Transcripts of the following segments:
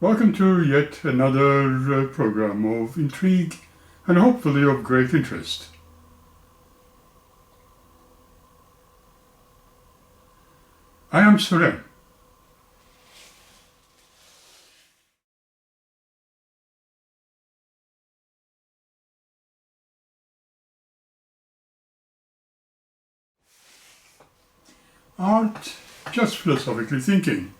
Welcome to yet another program of intrigue and hopefully of great interest. I am Suren. Art, just philosophically thinking.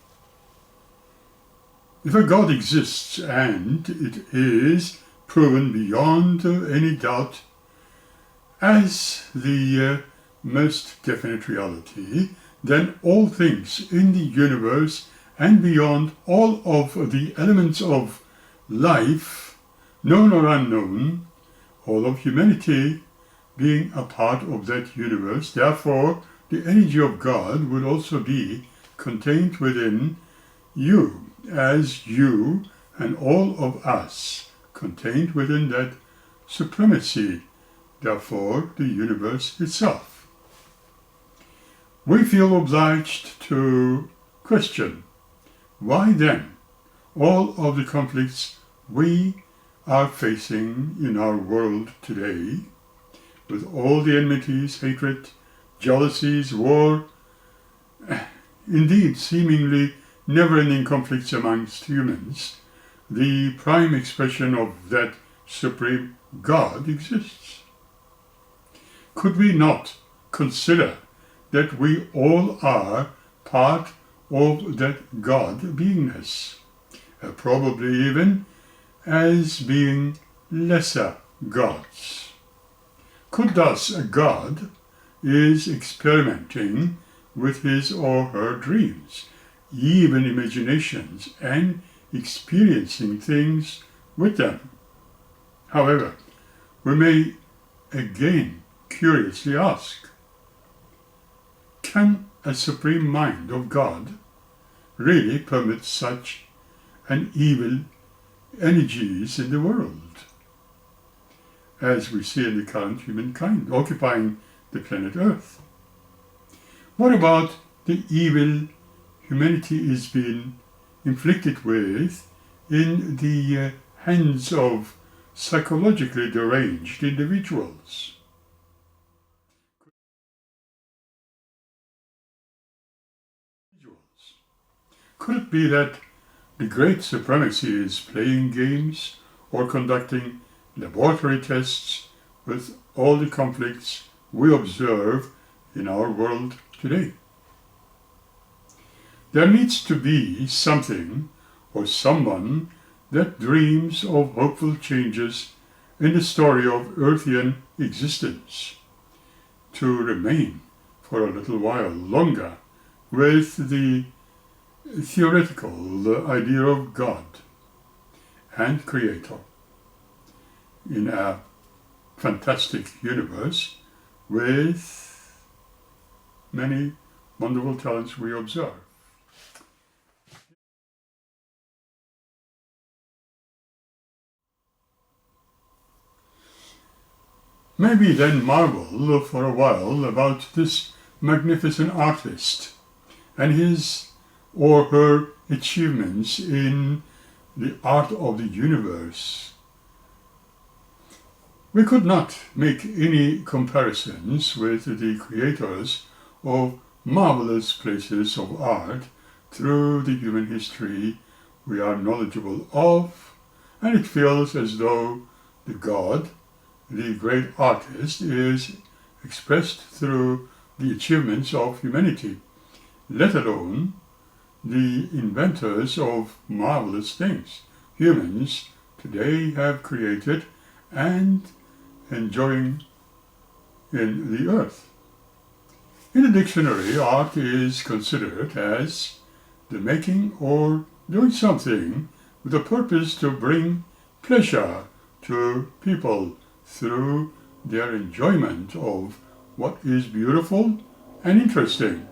If a God exists, and it is proven beyond any doubt as the most definite reality, then all things in the universe and beyond, all of the elements of life, known or unknown, all of humanity being a part of that universe, therefore the energy of God would also be contained within you, as you and all of us contained within that supremacy, therefore the universe itself. We feel obliged to question, why then all of the conflicts we are facing in our world today, with all the enmities, hatred, jealousies, war, indeed seemingly never-ending conflicts amongst humans, the prime expression of that supreme God exists. Could we not consider that we all are part of that God beingness, probably even as being lesser gods? Could thus a God is experimenting with his or her dreams, even imaginations, and experiencing things with them. However, we may again curiously ask, can a supreme mind of God really permit such an evil energies in the world, as we see in the current humankind occupying the planet Earth? What about the evil humanity is being inflicted with in the hands of psychologically deranged individuals? Could it be that the great supremacy is playing games or conducting laboratory tests with all the conflicts we observe in our world today? There needs to be something or someone that dreams of hopeful changes in the story of Earthian existence, to remain for a little while longer with the theoretical idea of God and Creator in a fantastic universe with many wonderful talents we observe. Maybe then marvel for a while about this magnificent artist and his or her achievements in the art of the universe. We could not make any comparisons with the creators of marvelous places of art through the human history we are knowledgeable of, and it feels as though the God the great artist is expressed through the achievements of humanity, let alone the inventors of marvelous things humans today have created and enjoying in the earth. In the dictionary, art is considered as the making or doing something with a purpose to bring pleasure to people through their enjoyment of what is beautiful and interesting.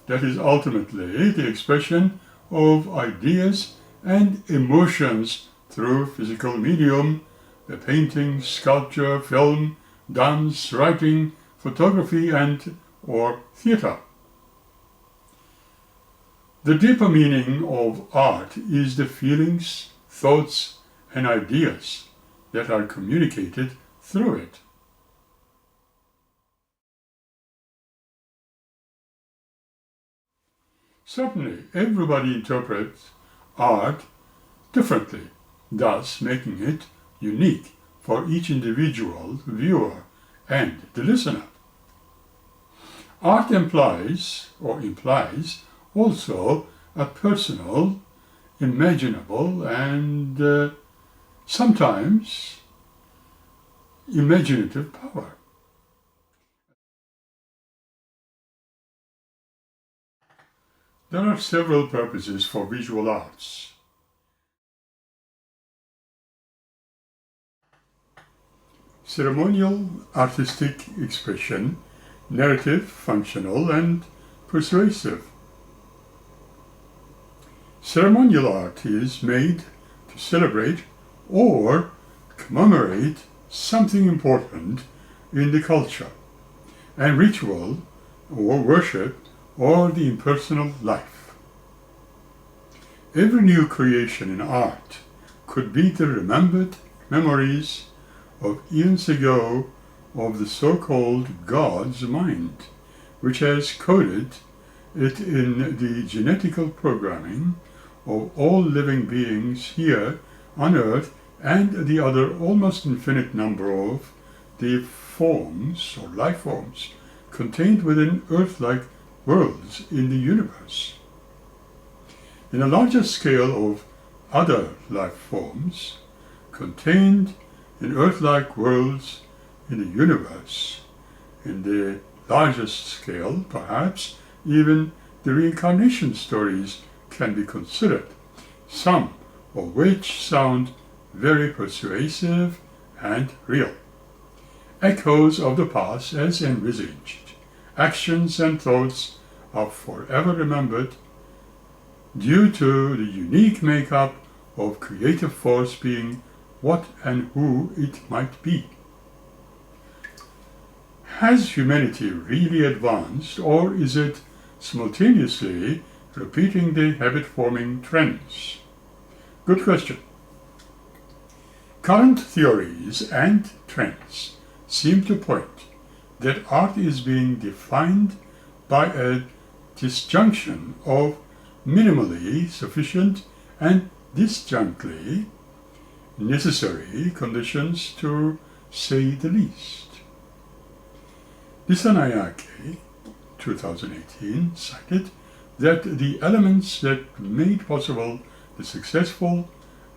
That is ultimately the expression of ideas and emotions through physical medium, the painting, sculpture, film, dance, writing, photography, and or theater. The deeper meaning of art is the feelings, thoughts, and ideas that are communicated through it. Certainly, everybody interprets art differently, thus making it unique for each individual viewer and the listener. Art implies also a personal, imaginable, and sometimes imaginative power. There are several purposes for visual arts. Ceremonial artistic expression, narrative, functional, and persuasive. Ceremonial art is made to celebrate or commemorate something important in the culture, and ritual or worship or the impersonal life. Every new creation in art could be the remembered memories of eons ago of the so-called God's mind, which has coded it in the genetical programming of all living beings here on Earth and the other almost infinite number of the forms or life forms contained within Earth-like worlds in the universe. In a larger scale of other life forms contained in Earth-like worlds in the universe, in the largest scale, perhaps, even the reincarnation stories can be considered, some of which sound very persuasive and real. Echoes of the past as envisaged, actions and thoughts are forever remembered due to the unique makeup of creative force being what and who it might be. Has humanity really advanced, or is it simultaneously repeating the habit-forming trends? Good question. Current theories and trends seem to point that art is being defined by a disjunction of minimally sufficient and disjunctly necessary conditions, to say the least. Dissanayake, 2018, cited that the elements that made possible the successful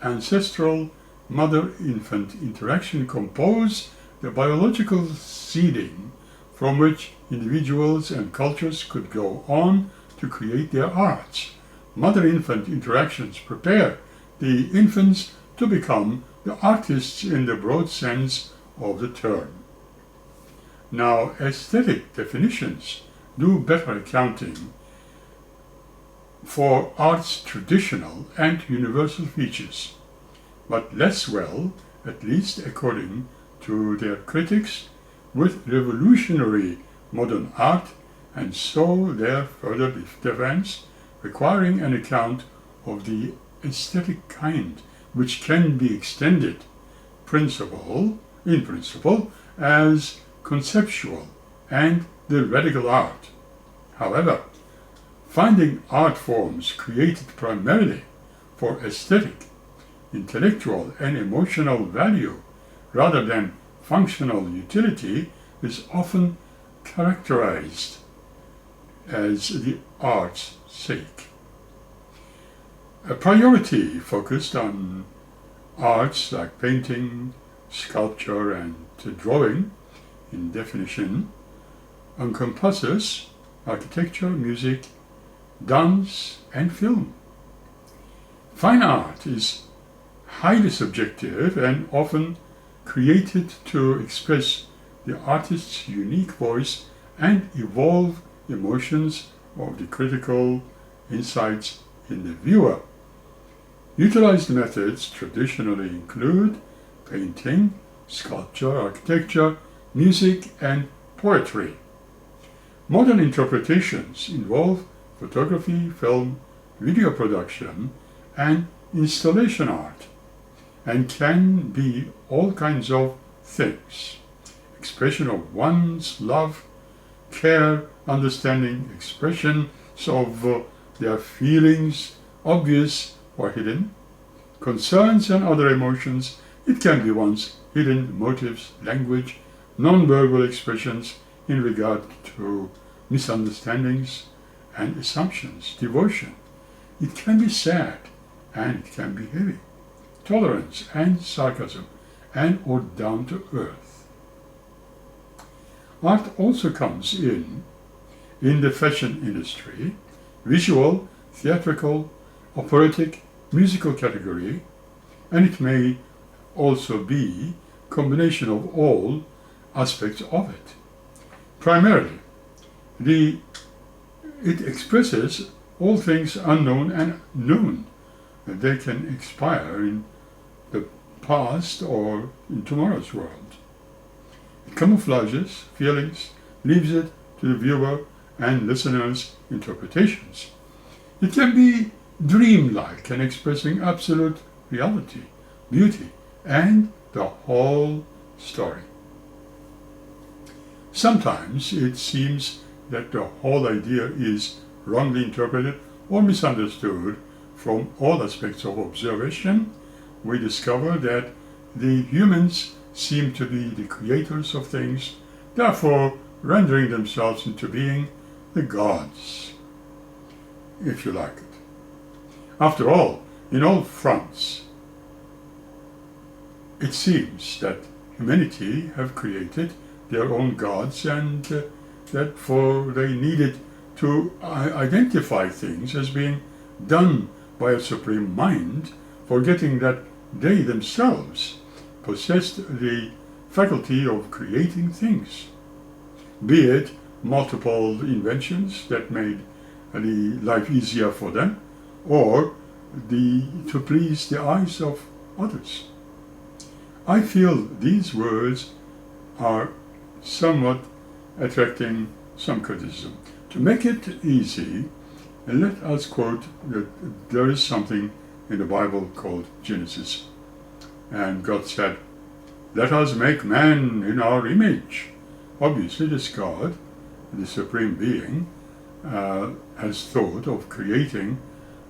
ancestral mother-infant interaction compose the biological seeding from which individuals and cultures could go on to create their arts. Mother-infant interactions prepare the infants to become the artists in the broad sense of the term. Now, aesthetic definitions do better accounting for art's traditional and universal features, but less well, at least according to their critics, with revolutionary modern art, and so their further defense requiring an account of the aesthetic kind, which can be extended in principle as conceptual and the radical art. However, finding art forms created primarily for aesthetic, intellectual, and emotional value rather than functional utility is often characterized as the art's sake. A priority focused on arts like painting, sculpture, and drawing, in definition, encompasses architecture, music, dance, and film. Fine art is highly subjective and often created to express the artist's unique voice and evolve emotions of the critical insights in the viewer. Utilized methods traditionally include painting, sculpture, architecture, music, and poetry. Modern interpretations involve photography, film, video production, and installation art, and can be all kinds of things. Expression of one's love, care, understanding, expressions of their feelings, obvious or hidden, concerns and other emotions. It can be one's hidden motives, language, non-verbal expressions in regard to misunderstandings and assumptions, devotion. It can be sad and it can be heavy, tolerance and sarcasm, and or down to earth. Art also comes in the fashion industry, visual, theatrical, operatic, musical category, and it may also be a combination of all aspects of it. Primarily, it expresses all things unknown and known. They can expire in the past or in tomorrow's world. It camouflages feelings, leaves it to the viewer and listener's interpretations. It can be dreamlike and expressing absolute reality, beauty, and the whole story. Sometimes it seems that the whole idea is wrongly interpreted or misunderstood. From all aspects of observation, we discover that the humans seem to be the creators of things, therefore rendering themselves into being the gods, if you like it. After all, in all fronts, it seems that humanity have created their own gods, and therefore they needed to identify things as being done by a supreme mind, forgetting that they themselves possessed the faculty of creating things, be it multiple inventions that made the life easier for them, or to please the eyes of others. I feel these words are somewhat attracting some criticism. To make it easy, let us quote that there is something in the Bible called Genesis. And God said, "Let us make man in our image." Obviously, this God, the Supreme Being, has thought of creating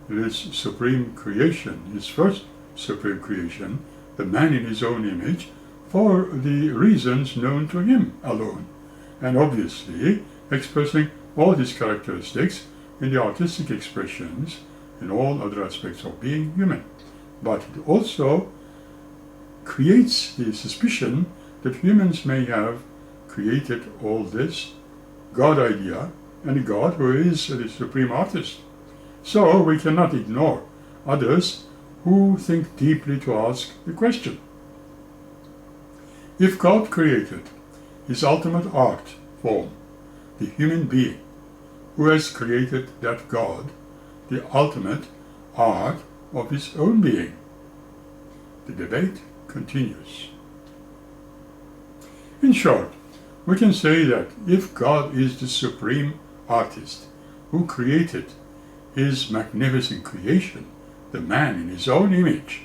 this supreme creation, his first supreme creation, the man in his own image, for the reasons known to him alone, and obviously expressing all his characteristics in the artistic expressions in all other aspects of being human. But it also creates the suspicion that humans may have created all this God idea, and a God who is the supreme artist. So we cannot ignore others who think deeply to ask the question: if God created his ultimate art form, the human being, who has created that God, the ultimate art of his own being? The debate continues. In short, we can say that if God is the supreme artist who created his magnificent creation, the man in his own image,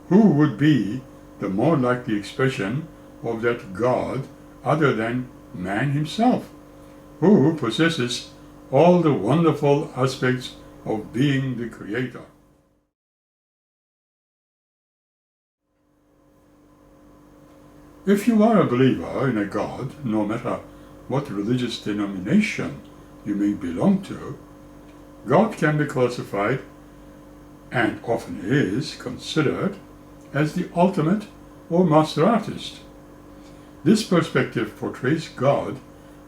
who would be the more likely expression of that God other than man himself, who possesses all the wonderful aspects of being the creator? If you are a believer in a God, no matter what religious denomination you may belong to, God can be classified, and often is considered, as the ultimate or master artist. This perspective portrays God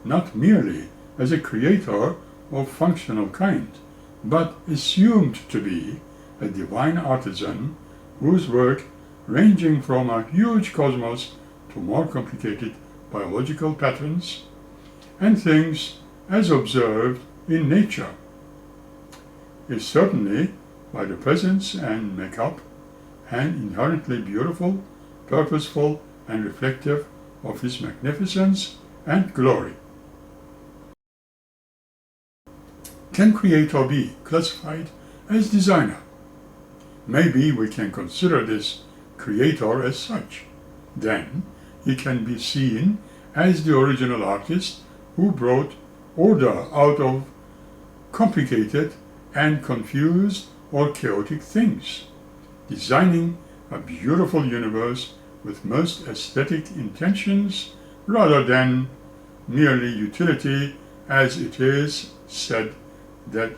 not merely as a creator of functional kind, but assumed to be a divine artisan whose work, ranging from a huge cosmos to more complicated biological patterns and things as observed in nature, is certainly, by the presence and makeup, and inherently beautiful, purposeful, and reflective of his magnificence and glory. Can Creator be classified as designer? Maybe we can consider this Creator as such. Then he can be seen as the original artist who brought order out of complicated and confused or chaotic things, designing a beautiful universe with most aesthetic intentions rather than merely utility, as it is said that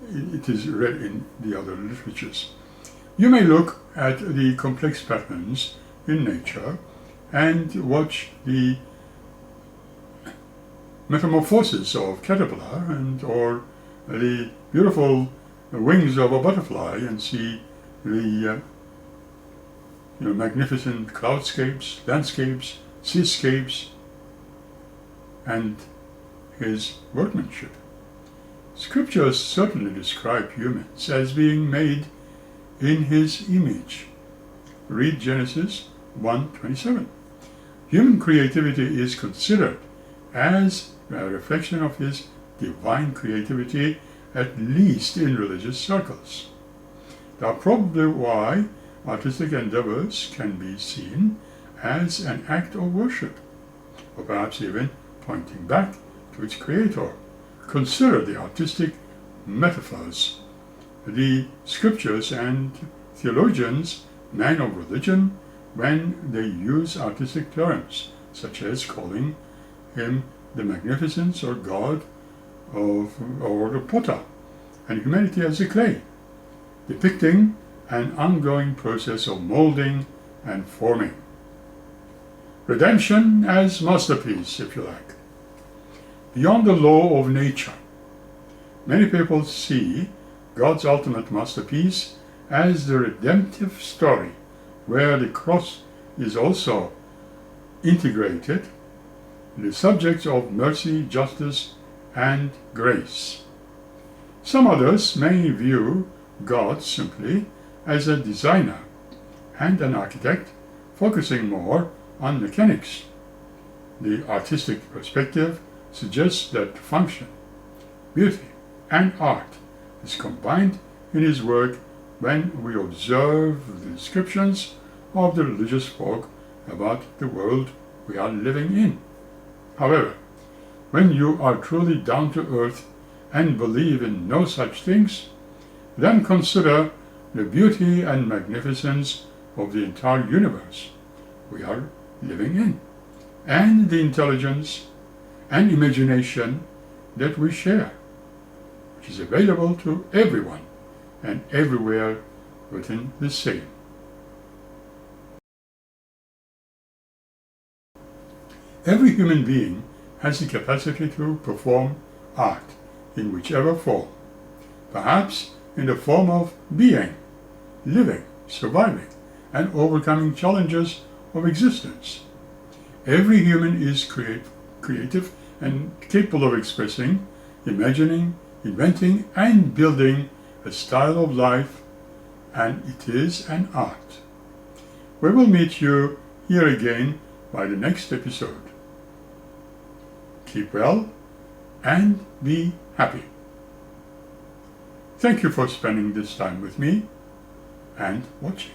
it is read in the other literatures. You may look at the complex patterns in nature and watch the metamorphosis of caterpillar or the beautiful wings of a butterfly and see the magnificent cloudscapes, landscapes, seascapes, and his workmanship. Scriptures certainly describe humans as being made in his image. Read Genesis 1:27. Human creativity is considered as a reflection of his divine creativity, at least in religious circles. That's probably why artistic endeavors can be seen as an act of worship, or perhaps even pointing back to its creator. Consider the artistic metaphors the scriptures and theologians, men of religion, when they use artistic terms, such as calling him the magnificence or God or the potter, and humanity as the clay, depicting an ongoing process of molding and forming. Redemption as masterpiece, if you like. Beyond the law of nature, many people see God's ultimate masterpiece as the redemptive story, where the cross is also integrated, the subjects of mercy, justice, and grace. Some others may view God simply as a designer and an architect, focusing more on mechanics. The artistic perspective suggests that function, beauty, and art is combined in his work when we observe the descriptions of the religious folk about the world we are living in. However, when you are truly down to earth and believe in no such things, then consider the beauty and magnificence of the entire universe we are living in, and the intelligence and imagination that we share, which is available to everyone and everywhere within the same. Every human being has the capacity to perform art in whichever form, perhaps in the form of being, living, surviving, and overcoming challenges of existence. Every human is creative and capable of expressing, imagining, inventing, and building a style of life, and it is an art. We will meet you here again by the next episode. Keep well and be happy. Thank you for spending this time with me and watching.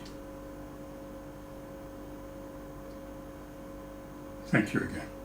Thank you again.